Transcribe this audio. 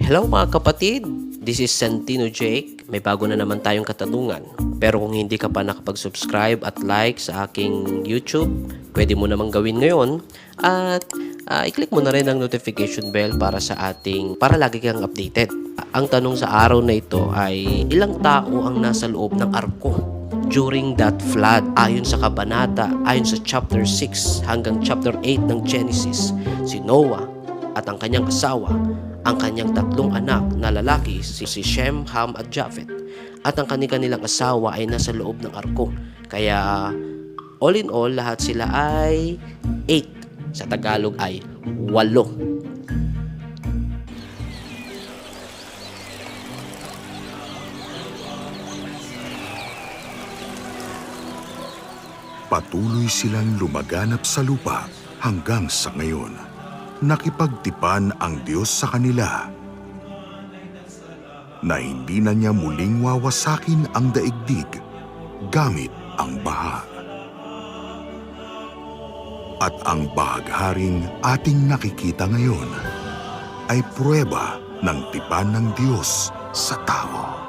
Hello mga kapatid, this is Santino Jake. May bago na naman tayong katanungan. Pero kung hindi ka pa nakapag-subscribe at like sa aking YouTube, pwede mo namang gawin ngayon. At i-click mo na rin ang notification bell para lagi kang updated. Ang tanong sa araw na ito ay ilang tao ang nasa loob ng arko during that flood? Ayon sa kabanata, ayon sa chapter 6 hanggang chapter 8 ng Genesis, si Noah at ang kanyang asawa, ang kanyang tatlong anak na lalaki, si Shem, Ham at Japhet, at ang kanilang asawa ay nasa loob ng arko. Kaya all in all, lahat sila ay 8. Sa Tagalog ay 8. Patuloy silang lumaganap sa lupa hanggang sa ngayon. Nakipagtipan ang Diyos sa kanila na hindi na niya muling wawasakin ang daigdig gamit ang baha. At ang bahagharing ating nakikita ngayon ay pruweba ng tipan ng Diyos sa tao.